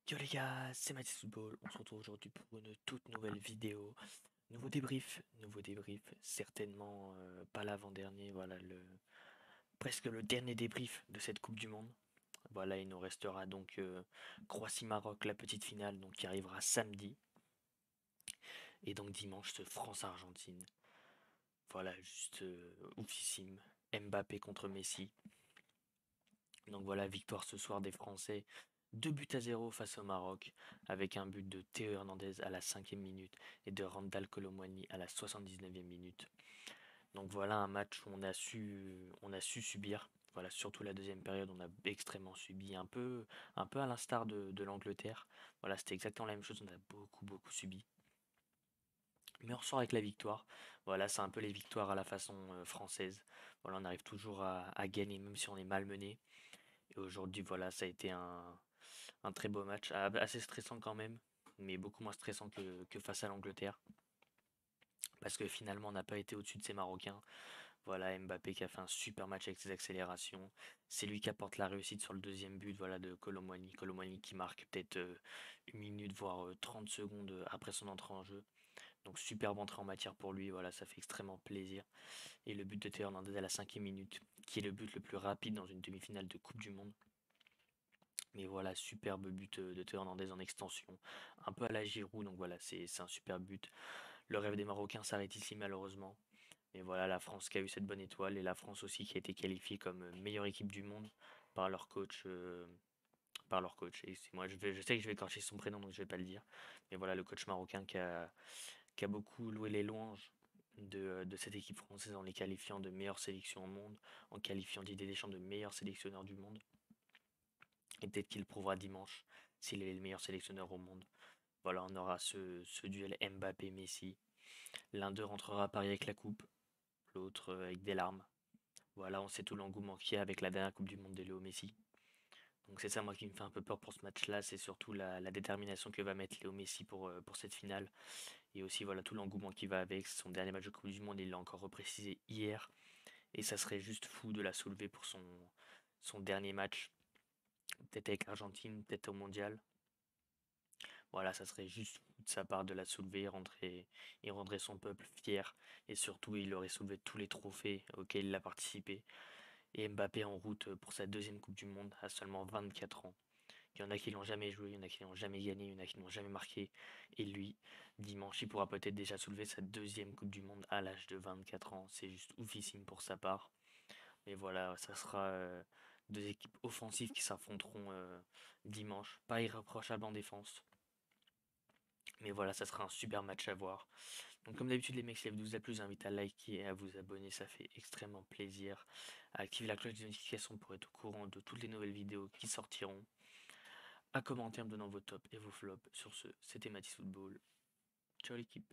Yo les gars, c'est Mathis Football. On se retrouve aujourd'hui pour une toute nouvelle vidéo. Nouveau débrief, certainement pas l'avant-dernier, voilà presque le dernier débrief de cette Coupe du Monde. Voilà, il nous restera donc Croatie-Maroc, la petite finale, donc qui arrivera samedi. Et donc dimanche, ce France-Argentine. Voilà, juste oufissime. Mbappé contre Messi. Donc voilà, victoire ce soir des Français. 2 buts à 0 face au Maroc, avec un but de Théo Hernandez à la 5e minute et de Randal Colomwani à la 79e minute. Donc voilà un match où on a su subir. Voilà, surtout la deuxième période, on a extrêmement subi, un peu à l'instar de l'Angleterre. Voilà, c'était exactement la même chose, on a beaucoup subi. Mais on ressort avec la victoire. Voilà, c'est un peu les victoires à la façon française. Voilà, on arrive toujours à gagner même si on est malmené. Et aujourd'hui, voilà, ça a été un très beau match, assez stressant quand même, mais beaucoup moins stressant que face à l'Angleterre. Parce que finalement, on n'a pas été au-dessus de ces Marocains. Voilà, Mbappé qui a fait un super match avec ses accélérations. C'est lui qui apporte la réussite sur le deuxième but, voilà, de Colomwani. Colomwani qui marque peut-être une minute, voire 30 secondes après son entrée en jeu. Donc superbe entrée en matière pour lui, voilà, ça fait extrêmement plaisir. Et le but de Théo Hernandez à la 5e minute, qui est le but le plus rapide dans une demi-finale de Coupe du Monde. Mais voilà, superbe but de Théo Hernandez en extension, un peu à la Giroud, donc voilà, c'est un super but. Le rêve des Marocains s'arrête ici malheureusement. Mais voilà, la France qui a eu cette bonne étoile et la France aussi qui a été qualifiée comme meilleure équipe du monde par leur coach. Et moi, je sais que je vais écorcher son prénom, donc je vais pas le dire. Mais voilà, le coach marocain qui a beaucoup loué les louanges de cette équipe française en les qualifiant de meilleure sélection au monde, en qualifiant Didier Deschamps de meilleur sélectionneur du monde. Et peut-être qu'il le prouvera dimanche s'il est le meilleur sélectionneur au monde. Voilà, on aura ce duel Mbappé-Messi. L'un d'eux rentrera à Paris avec la coupe, l'autre avec des larmes. Voilà, on sait tout l'engouement qu'il y a avec la dernière Coupe du Monde de Léo Messi. Donc c'est ça moi qui me fait un peu peur pour ce match-là, c'est surtout la détermination que va mettre Léo Messi pour cette finale. Et aussi voilà tout l'engouement qui va avec. Son dernier match de Coupe du Monde, il l'a encore reprécisé hier. Et ça serait juste fou de la soulever pour son dernier match. Peut-être avec l'Argentine, peut-être au mondial. Voilà, ça serait juste fou de sa part de la soulever, il rendrait son peuple fier. Et surtout, il aurait soulevé tous les trophées auxquels il a participé. Et Mbappé en route pour sa deuxième Coupe du Monde à seulement 24 ans. Il y en a qui l'ont jamais joué, il y en a qui l'ont jamais gagné, il y en a qui n'ont jamais marqué. Et lui, dimanche, il pourra peut-être déjà soulever sa deuxième Coupe du Monde à l'âge de 24 ans. C'est juste oufissime pour sa part. Mais voilà, ça sera deux équipes offensives qui s'affronteront dimanche. Pas irréprochable en défense. Mais voilà, ça sera un super match à voir. Donc comme d'habitude les mecs, si la vidéo vous a plu, je vous invite à liker et à vous abonner, ça fait extrêmement plaisir. À activer la cloche des notifications pour être au courant de toutes les nouvelles vidéos qui sortiront. À commenter en me donnant vos tops et vos flops. Sur ce, c'était Mathis Football. Ciao l'équipe.